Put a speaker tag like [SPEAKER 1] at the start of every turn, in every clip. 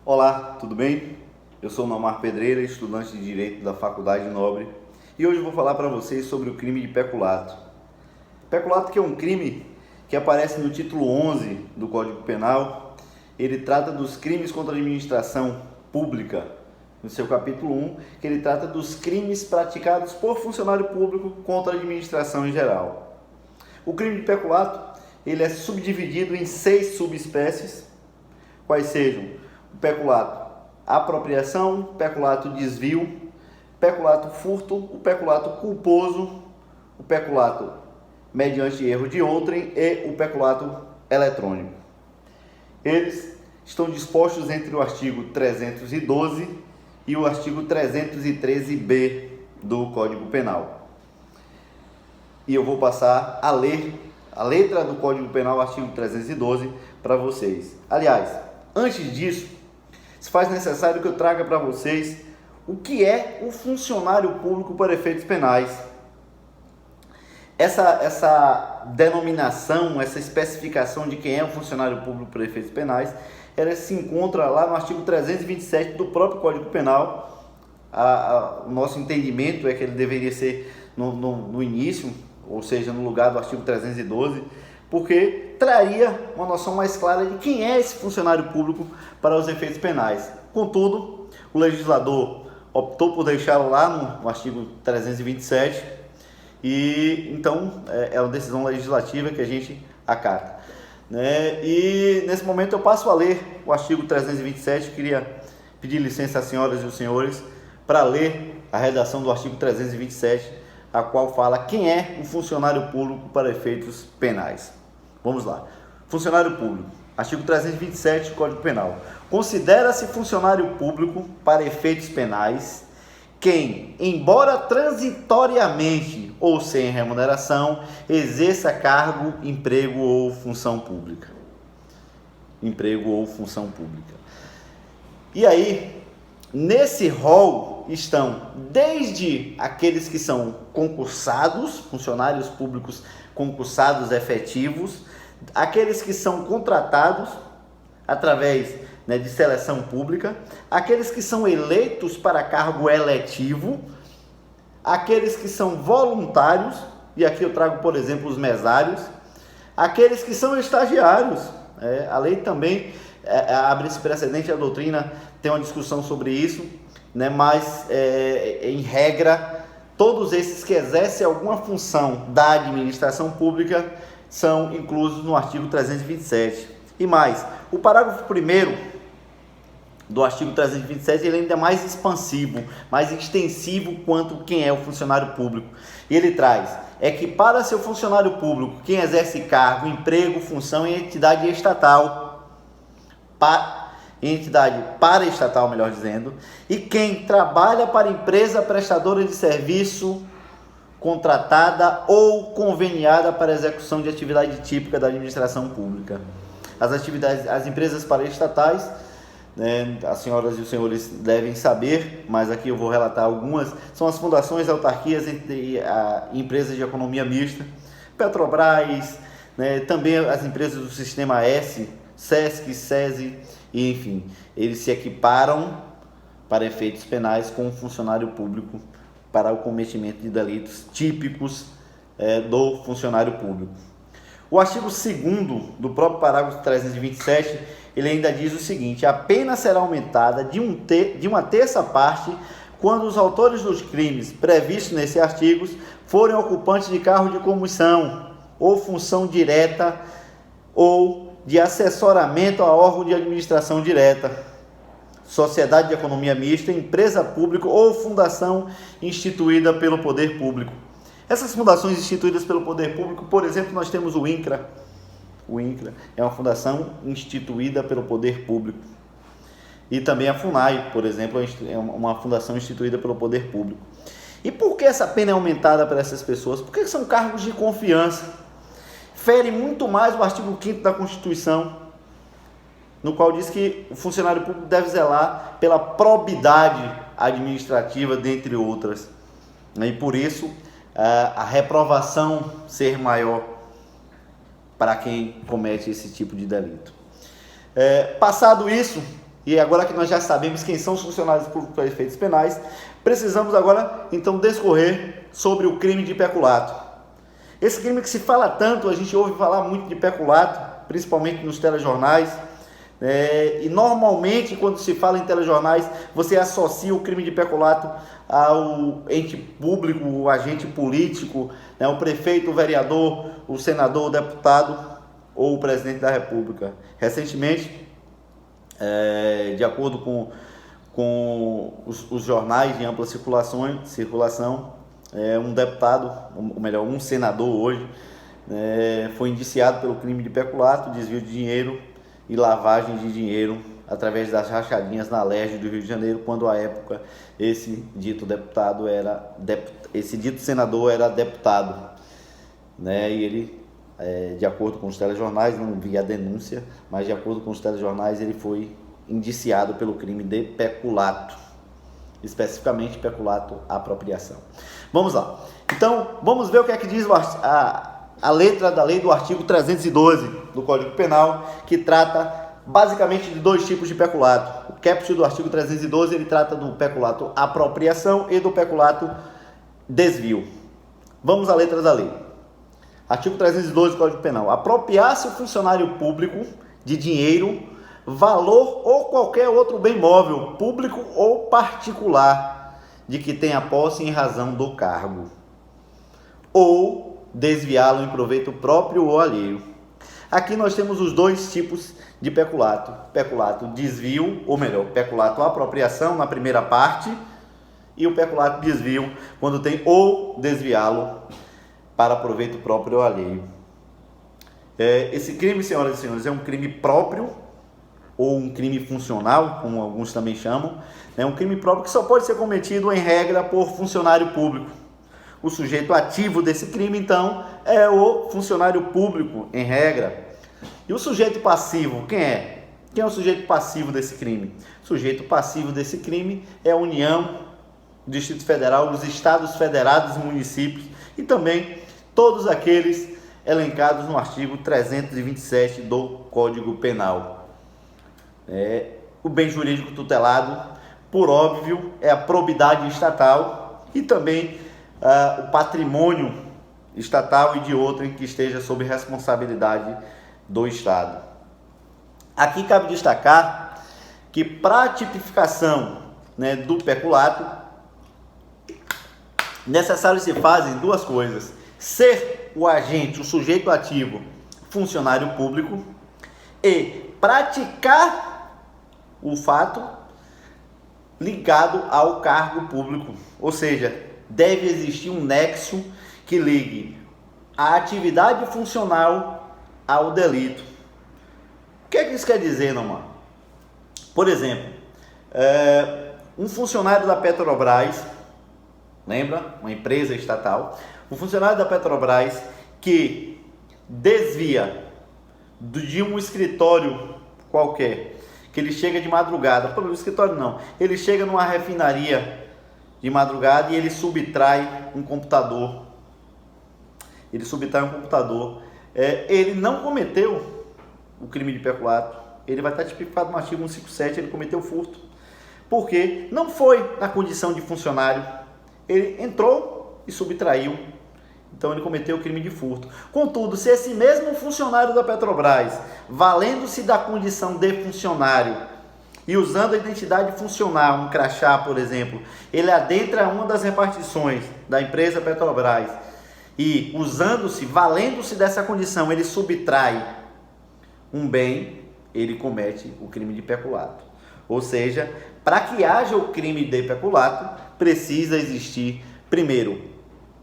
[SPEAKER 1] Olá, tudo bem? Eu sou Nomar Pedreira, estudante de Direito da Faculdade Nobre, e hoje eu vou falar para vocês sobre o crime de peculato. Peculato, que é um crime que aparece no título 11 do Código Penal. Ele trata dos crimes contra a administração pública, no seu capítulo 1, que ele trata dos crimes praticados por funcionário público contra a administração em geral. O crime de peculato, ele é subdividido em 6 subespécies, quais sejam o peculato apropriação, peculato desvio, peculato furto, o peculato culposo, o peculato mediante erro de outrem e o peculato eletrônico. Eles estão dispostos entre o artigo 312 e o artigo 313b do Código Penal. E eu vou passar a ler a letra do Código Penal, artigo 312, para vocês. Aliás, antes disso, se faz necessário que eu traga para vocês o que é o funcionário público para efeitos penais. Essa denominação, essa especificação de quem é o funcionário público para efeitos penais, ela se encontra lá no artigo 327 do próprio Código Penal. O nosso entendimento é que ele deveria ser no início, ou seja, no lugar do artigo 312, porque traria uma noção mais clara de quem é esse funcionário público para os efeitos penais. Contudo, o legislador optou por deixá-lo lá no artigo 327 e então é uma decisão legislativa que a gente acata, né? E nesse momento eu passo a ler o artigo 327, queria pedir licença às senhoras e os senhores para ler a redação do artigo 327, a qual fala quem é o funcionário público para efeitos penais. Vamos lá. Funcionário público. Artigo 327 do Código Penal. Considera-se funcionário público para efeitos penais quem, embora transitoriamente ou sem remuneração, exerça cargo, emprego ou função pública. Emprego ou função pública. E aí, nesse rol estão desde aqueles que são concursados, funcionários públicos concursados efetivos, aqueles que são contratados através de seleção pública, aqueles que são eleitos para cargo eletivo, aqueles que são voluntários, e aqui eu trago, por exemplo, os mesários, aqueles que são estagiários. A lei também abre esse precedente, a doutrina tem uma discussão sobre isso, mas em regra, todos esses que exercem alguma função da administração pública são inclusos no artigo 327. E mais, o parágrafo 1º do artigo 327 ele ainda é mais expansivo, mais extensivo quanto quem é o funcionário público. E ele traz, que para ser funcionário público, quem exerce cargo, emprego, função em entidade estatal, entidade paraestatal, melhor dizendo, e quem trabalha para empresa prestadora de serviço contratada ou conveniada para execução de atividade típica da administração pública. As empresas paraestatais, as senhoras e os senhores devem saber, mas aqui eu vou relatar algumas, são as fundações, autarquias e empresas de economia mista, Petrobras, também as empresas do Sistema S, SESC, SESI, e enfim, eles se equiparam para efeitos penais com o funcionário público para o cometimento de delitos típicos do funcionário público. O artigo 2º do próprio parágrafo 327, ele ainda diz o seguinte: a pena será aumentada de uma terça parte quando os autores dos crimes previstos nesse artigo forem ocupantes de cargo de comissão ou função direta ou de assessoramento a órgão de administração direta, sociedade de economia mista, empresa pública ou fundação instituída pelo poder público. Essas fundações instituídas pelo poder público, por exemplo, nós temos o INCRA. O INCRA é uma fundação instituída pelo poder público. E também a FUNAI, por exemplo, é uma fundação instituída pelo poder público. E por que essa pena é aumentada para essas pessoas? Porque são cargos de confiança. Fere muito mais o artigo 5º da Constituição, no qual diz que o funcionário público deve zelar pela probidade administrativa, dentre outras. E por isso, a reprovação ser maior para quem comete esse tipo de delito. Passado isso, E agora que nós já sabemos quem são os funcionários públicos para efeitos penais, precisamos agora então discorrer sobre o crime de peculato. Esse crime que se fala tanto, a gente ouve falar muito de peculato, principalmente nos telejornais, e normalmente quando se fala em telejornais, você associa o crime de peculato ao ente público, o agente político, né, o prefeito, o vereador, o senador, o deputado ou o presidente da República. Recentemente, de acordo com os jornais de ampla circulação, um deputado, ou melhor, um senador hoje, foi indiciado pelo crime de peculato, desvio de dinheiro e lavagem de dinheiro através das rachadinhas na Alerj do Rio de Janeiro, quando à época esse dito senador era deputado, né? E ele, de acordo com os telejornais, não vi a denúncia, mas de acordo com os telejornais ele foi indiciado pelo crime de peculato, especificamente peculato apropriação. Vamos lá. Então, vamos ver o que é que diz a letra da lei do artigo 312 do Código Penal, que trata basicamente de dois tipos de peculato. O caput do artigo 312, ele trata do peculato apropriação e do peculato desvio. Vamos à letra da lei. Artigo 312 do Código Penal. Apropriar-se o funcionário público de dinheiro, valor ou qualquer outro bem móvel, público ou particular, de que tenha posse em razão do cargo, ou desviá-lo em proveito próprio ou alheio. Aqui nós temos os dois tipos de peculato. Peculato desvio, ou melhor, peculato apropriação na primeira parte, e o peculato desvio quando tem ou desviá-lo para proveito próprio ou alheio. Esse crime, senhoras e senhores, é um crime próprio ou um crime funcional, como alguns também chamam. É um crime próprio que só pode ser cometido em regra por funcionário público. O sujeito ativo desse crime, então, é o funcionário público, em regra. E o sujeito passivo, quem é? Quem é o sujeito passivo desse crime? O sujeito passivo desse crime é a União, o Distrito Federal, os Estados Federados e municípios, e também todos aqueles elencados no artigo 327 do Código Penal. O bem jurídico tutelado, por óbvio, é a probidade estatal e também o patrimônio estatal e de outrem que esteja sob responsabilidade do Estado. Aqui cabe destacar que para a tipificação, do peculato, necessário se fazem duas coisas: ser o agente, o sujeito ativo, funcionário público, e praticar o fato ligado ao cargo público. Ou seja, deve existir um nexo que ligue a atividade funcional ao delito. O que é que isso quer dizer, Nomar? Por exemplo, um funcionário da Petrobras, lembra? Uma empresa estatal. Um funcionário da Petrobras que desvia de um escritório qualquer, que ele chega de madrugada, para o escritório não, ele chega numa refinaria de madrugada e ele subtrai um computador. Ele não cometeu o crime de peculato, ele vai estar tipificado no artigo 157, ele cometeu furto, porque não foi na condição de funcionário, ele entrou e subtraiu, então ele cometeu o crime de furto. Contudo, se esse mesmo funcionário da Petrobras, valendo-se da condição de funcionário e usando a identidade funcional, um crachá, por exemplo, ele adentra uma das repartições da empresa Petrobras e, valendo-se dessa condição, ele subtrai um bem, ele comete o crime de peculato. Ou seja, para que haja o crime de peculato, precisa existir, primeiro,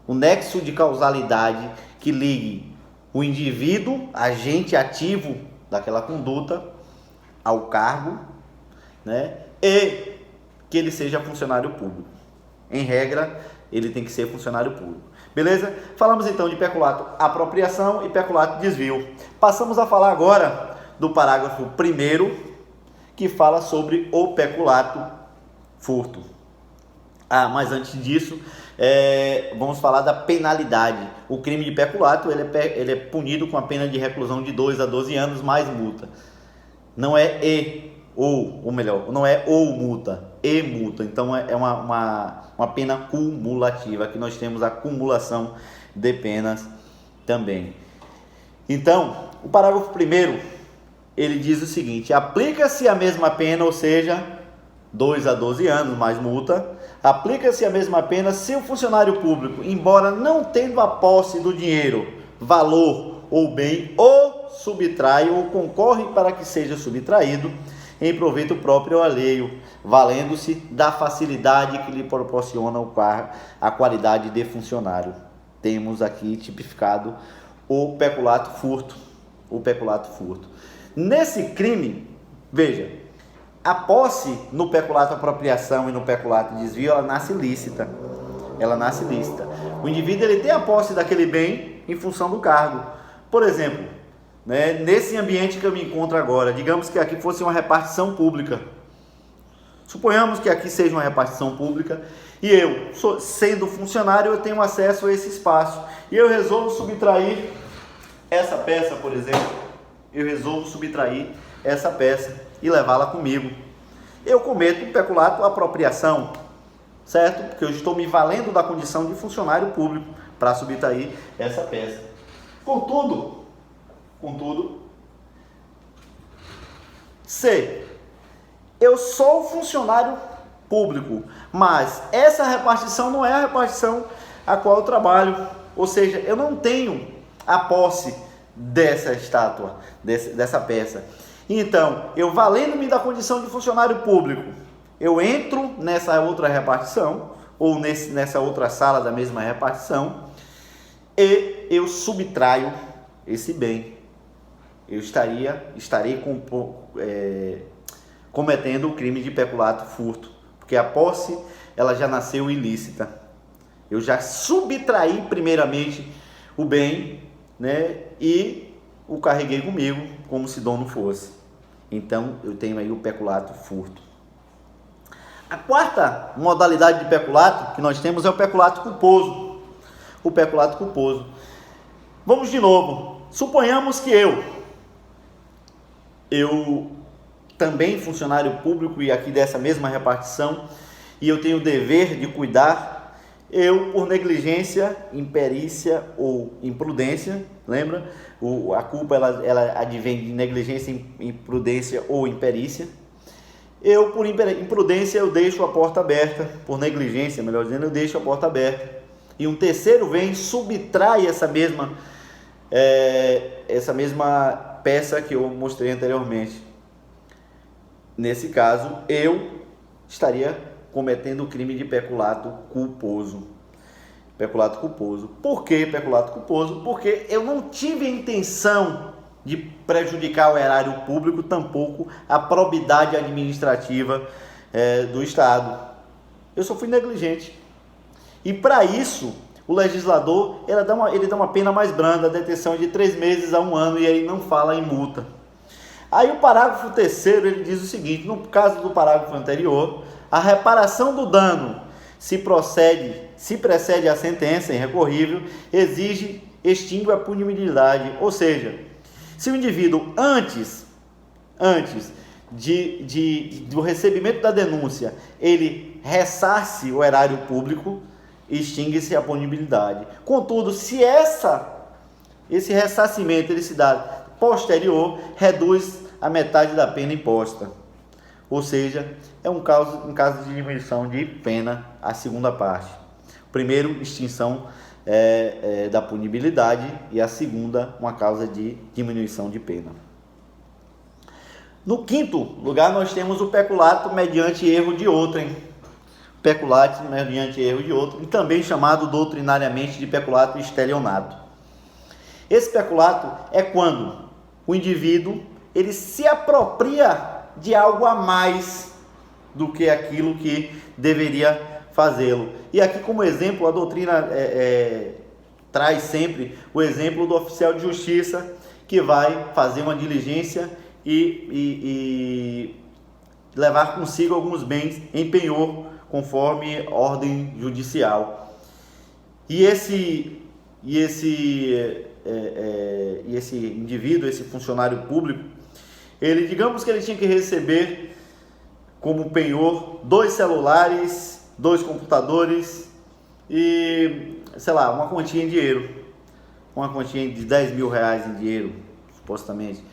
[SPEAKER 1] o nexo de causalidade que ligue o indivíduo, agente ativo daquela conduta, ao cargo, e que ele seja funcionário público. Em regra, ele tem que ser funcionário público. Beleza? Falamos então de peculato apropriação e peculato desvio. Passamos a falar agora do parágrafo 1º, que fala sobre o peculato furto. Mas antes disso, vamos falar da penalidade. O crime de peculato ele é punido com a pena de reclusão de 2 a 12 anos mais multa. Não é ou melhor, não é ou multa, e multa. Então é uma pena cumulativa. Aqui nós temos a acumulação de penas também. Então, o parágrafo 1º, ele diz o seguinte: aplica-se a mesma pena, ou seja, 2 a 12 anos mais multa, aplica-se a mesma pena se o funcionário público, embora não tendo a posse do dinheiro, valor ou bem, ou subtrai ou concorre para que seja subtraído em proveito próprio ou alheio, valendo-se da facilidade que lhe proporciona a qualidade de funcionário. Temos aqui tipificado o peculato furto. Nesse crime, veja, a posse no peculato apropriação e no peculato desvio, ela nasce lícita. O indivíduo, ele tem a posse daquele bem em função do cargo. Por exemplo, né, nesse ambiente que eu me encontro agora, digamos que aqui fosse uma repartição pública. Suponhamos que aqui seja uma repartição pública e eu, sendo funcionário, eu tenho acesso a esse espaço e eu resolvo subtrair essa peça, por exemplo. E levá-la comigo. Eu cometo peculato apropriação, certo? Porque eu estou me valendo da condição de funcionário público para subtrair essa peça. Contudo, se eu sou funcionário público, mas essa repartição não é a repartição a qual eu trabalho, ou seja, eu não tenho a posse dessa estátua, dessa peça. Então, eu valendo-me da condição de funcionário público, eu entro nessa outra repartição, ou nessa outra sala da mesma repartição, e eu subtraio esse bem. Eu estarei cometendo o crime de peculato furto, porque a posse, ela já nasceu ilícita. Eu já subtraí primeiramente o bem, né, e o carreguei comigo como se dono fosse. Então eu tenho aí o peculato furto. A quarta modalidade de peculato que nós temos é o peculato culposo. Vamos de novo. Suponhamos que eu também funcionário público e aqui dessa mesma repartição, e eu tenho o dever de cuidar, eu por negligência, imperícia ou imprudência, lembra? A culpa ela advém de negligência, imprudência ou imperícia. Eu por imprudência eu deixo a porta aberta, por negligência, melhor dizendo, eu deixo a porta aberta. E um terceiro vem, subtrai essa mesma peça que eu mostrei anteriormente. Nesse caso, eu estaria cometendo o crime de peculato culposo. Por que peculato culposo? Porque eu não tive a intenção de prejudicar o erário público, tampouco a probidade administrativa do Estado. Eu só fui negligente. E para isso, o legislador ele dá uma pena mais branda, detenção de 3 meses a 1 ano, e aí não fala em multa. Aí o parágrafo 3º, ele diz o seguinte: no caso do parágrafo anterior, a reparação do dano, se precede a sentença irrecorrível, extingue a punibilidade. Ou seja, se o indivíduo antes do recebimento da denúncia, ele ressarce o erário público, extingue-se a punibilidade. Contudo, se esse ressarcimento ele se dá posterior, reduz a metade da pena imposta. Ou seja, é um caso de diminuição de pena, a segunda parte. Primeiro, extinção da punibilidade, e a segunda, uma causa de diminuição de pena. No quinto lugar, nós temos o peculato mediante erro de outrem. E também chamado doutrinariamente de peculato estelionato. Esse peculato é quando o indivíduo ele se apropria de algo a mais do que aquilo que deveria fazê-lo. E aqui, como exemplo, a doutrina traz sempre o exemplo do oficial de justiça que vai fazer uma diligência e levar consigo alguns bens em penhor, conforme ordem judicial. E esse indivíduo, esse funcionário público, Digamos que ele tinha que receber como penhor 2 celulares, 2 computadores e, sei lá, uma quantia em dinheiro. Uma quantia de 10 mil reais em dinheiro, supostamente.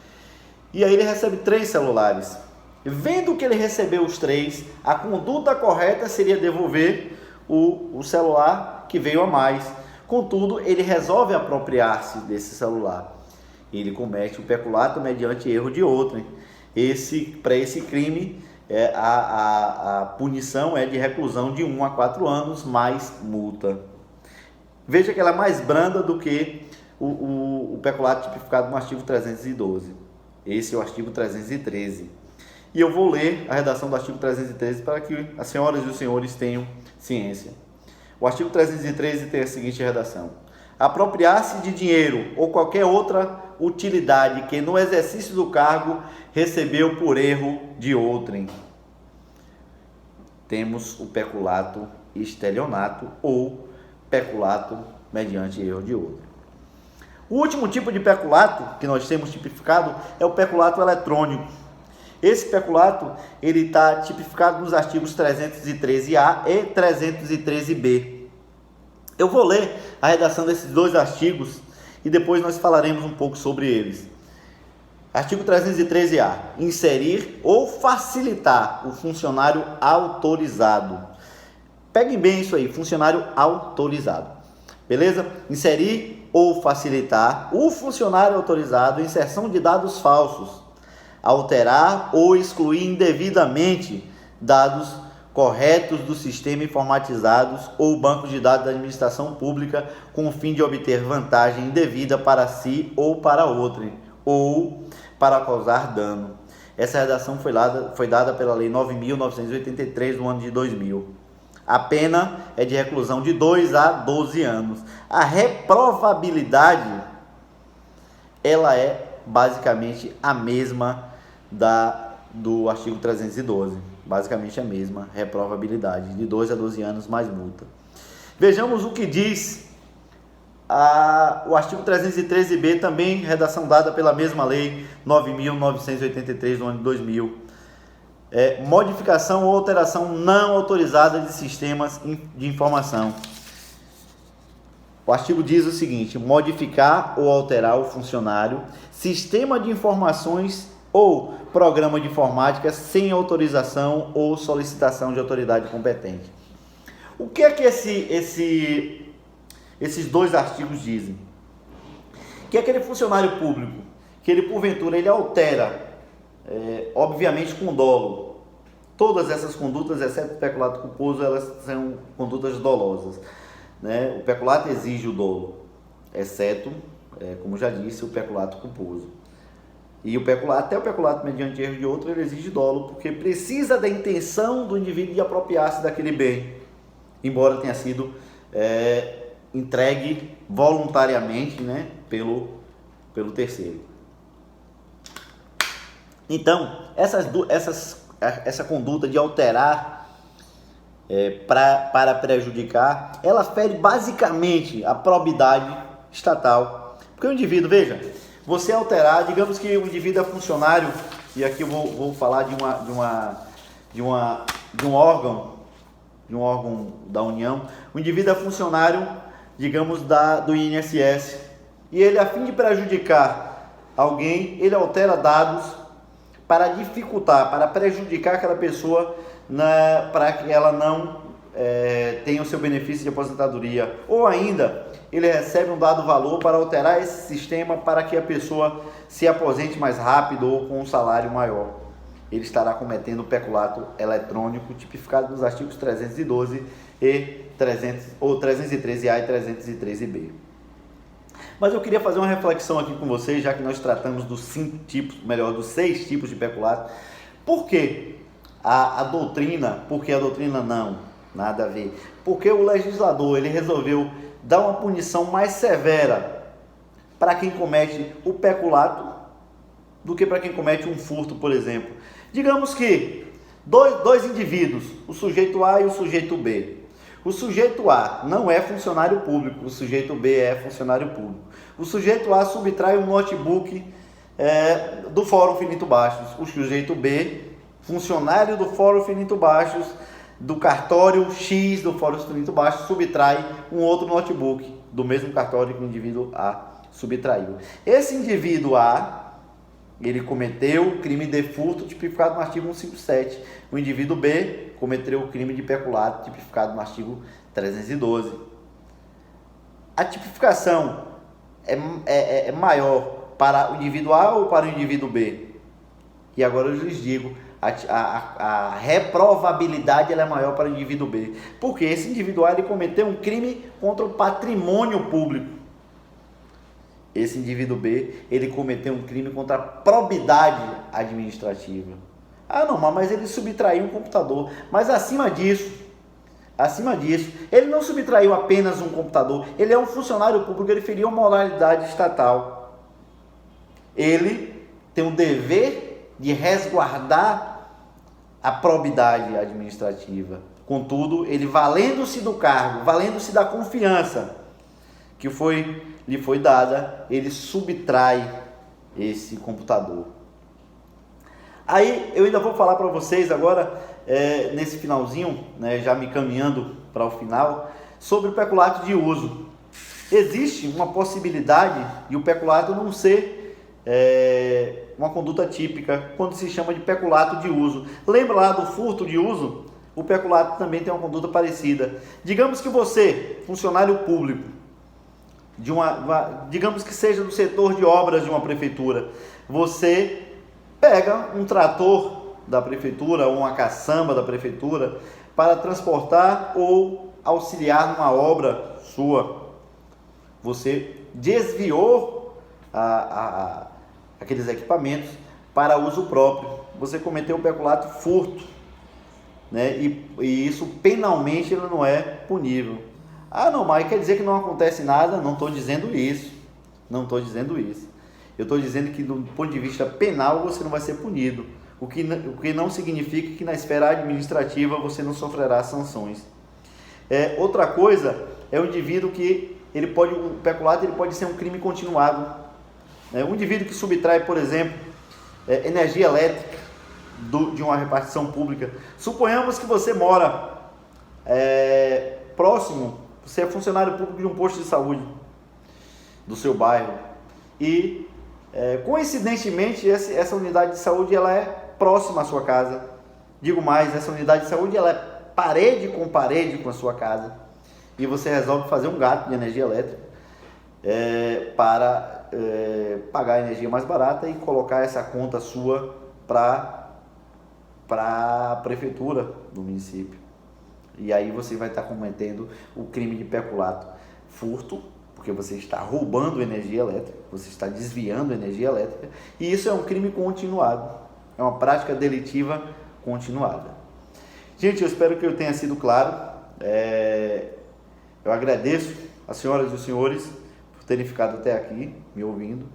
[SPEAKER 1] E aí ele recebe 3 celulares. Vendo que ele recebeu os 3, a conduta correta seria devolver o celular que veio a mais. Contudo, ele resolve apropriar-se desse celular. Ele comete o peculato mediante erro de outrem. Para esse crime, a punição é de reclusão de 1 a 4 anos mais multa. Veja que ela é mais branda do que o peculato tipificado no artigo 312. Esse é o artigo 313. E eu vou ler a redação do artigo 313 para que as senhoras e os senhores tenham ciência. O artigo 313 tem a seguinte redação: apropriar-se de dinheiro ou qualquer outra utilidade que no exercício do cargo recebeu por erro de outrem. Temos o peculato estelionato ou peculato mediante erro de outrem. O último tipo de peculato que nós temos tipificado é o peculato eletrônico. Esse peculato ele está tipificado nos artigos 313A e 313B. Eu vou ler a redação desses 2 artigos e depois nós falaremos um pouco sobre eles. Artigo 313A. Inserir ou facilitar o funcionário autorizado. Peguem bem isso aí, funcionário autorizado. Beleza? Inserir ou facilitar o funcionário autorizado, inserção de dados falsos. Alterar ou excluir indevidamente dados corretos do sistema informatizados ou bancos de dados da administração pública com o fim de obter vantagem indevida para si ou para outrem, ou para causar dano. Essa redação foi dada pela Lei 9.983 do ano de 2000. A pena é de reclusão de 2 a 12 anos. A reprovabilidade, ela é basicamente a mesma do artigo 312. Basicamente a mesma reprovabilidade, de 2 a 12 anos mais multa. Vejamos o que diz o artigo 313b, também redação dada pela mesma lei 9.983 do ano de 2000. Modificação ou alteração não autorizada de sistemas de informação. O artigo diz o seguinte: modificar ou alterar o funcionário, sistema de informações ou programa de informática sem autorização ou solicitação de autoridade competente. O que é que esses 2 artigos dizem? Que aquele funcionário público, que ele porventura ele altera, obviamente com dolo, todas essas condutas, exceto o peculato culposo, elas são condutas dolosas, né? O peculato exige o dolo, exceto, como já disse, o peculato culposo. E até o peculato mediante erro de outro, ele exige dolo, porque precisa da intenção do indivíduo de apropriar-se daquele bem, embora tenha sido entregue voluntariamente, né, pelo terceiro. Então, essa conduta de alterar para prejudicar, ela fere basicamente a probidade estatal. Porque o indivíduo, veja, você alterar, digamos que o indivíduo é funcionário, e aqui eu vou falar de um órgão da União. O indivíduo é funcionário, digamos, do INSS, e ele, a fim de prejudicar alguém, ele altera dados para dificultar, para prejudicar aquela pessoa, para que ela não tenha o seu benefício de aposentadoria, ou ainda ele recebe um dado valor para alterar esse sistema para que a pessoa se aposente mais rápido ou com um salário maior. Ele estará cometendo o peculato eletrônico tipificado nos artigos 312 e 313A e 313B. Mas eu queria fazer uma reflexão aqui com vocês, já que nós tratamos dos 6 tipos de peculato. Por que a doutrina? Porque a doutrina não, nada a ver. Porque o legislador ele resolveu dar uma punição mais severa para quem comete o peculato do que para quem comete um furto, por exemplo. Digamos que dois indivíduos, o sujeito A e o sujeito B. O sujeito A não é funcionário público, o sujeito B é funcionário público. O sujeito A subtrai um notebook do Fórum Finito Bastos. O sujeito B, funcionário do Fórum Finito Bastos, do cartório X do Fórum Finito Bastos, subtrai um outro notebook do mesmo cartório que o indivíduo A subtraiu. Esse indivíduo A, ele cometeu crime de furto tipificado no artigo 157. O indivíduo B cometeu o crime de peculato tipificado no artigo 312. A tipificação é maior para o indivíduo A ou para o indivíduo B? E agora eu lhes digo, a reprovabilidade ela é maior para o indivíduo B. Porque esse indivíduo A ele cometeu um crime contra o patrimônio público. Esse indivíduo B, ele cometeu um crime contra a probidade administrativa. Ah, não, mas ele subtraiu um computador. Mas acima disso, ele não subtraiu apenas um computador. Ele é um funcionário público, ele feriu a moralidade estatal. Ele tem o dever de resguardar a probidade administrativa. Contudo, ele valendo-se do cargo, valendo-se da confiança que lhe foi dada, ele subtrai esse computador. Aí eu ainda vou falar para vocês agora, nesse finalzinho, né, já me caminhando para o final, sobre o peculato de uso. Existe uma possibilidade de o peculato não ser uma conduta típica, quando se chama de peculato de uso. Lembra lá do furto de uso? O peculato também tem uma conduta parecida. Digamos que você, funcionário público, digamos que seja do setor de obras de uma prefeitura, você pega um trator da prefeitura ou uma caçamba da prefeitura para transportar ou auxiliar numa obra sua. Você desviou aqueles equipamentos para uso próprio. Você cometeu o peculato furto, né? E isso penalmente ele não é punível. Ah, não, mas quer dizer que não acontece nada? Não estou dizendo isso. Não estou dizendo isso. Eu estou dizendo que, do ponto de vista penal, você não vai ser punido. O que não significa que na esfera administrativa você não sofrerá sanções. Outra coisa é o indivíduo que o peculato ele pode ser um crime continuado. Um indivíduo que subtrai, por exemplo, energia elétrica de uma repartição pública. Suponhamos que você mora próximo. Você é funcionário público de um posto de saúde do seu bairro e, coincidentemente, essa unidade de saúde ela é próxima à sua casa. Digo mais, essa unidade de saúde ela é parede com a sua casa e você resolve fazer um gasto de energia elétrica para pagar a energia mais barata e colocar essa conta sua para a prefeitura do município. E aí você vai estar cometendo o crime de peculato, furto, porque você está roubando energia elétrica, você está desviando energia elétrica, e isso é um crime continuado, é uma prática delitiva continuada. Gente, eu espero que eu tenha sido claro. Eu agradeço às senhoras e os senhores por terem ficado até aqui, me ouvindo.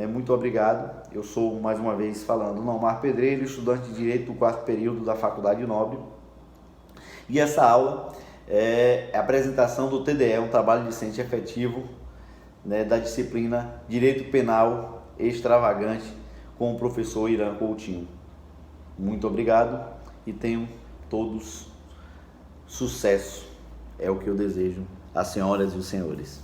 [SPEAKER 1] Muito obrigado. Eu sou, mais uma vez, falando, Nomar Pedreiro, estudante de Direito do 4º período da Faculdade Nobre. E essa aula é a apresentação do TDE, um trabalho discente efetivo, da disciplina Direito Penal Extravagante, com o professor Irã Coutinho. Muito obrigado e tenham todos sucesso. É o que eu desejo às senhoras e os senhores.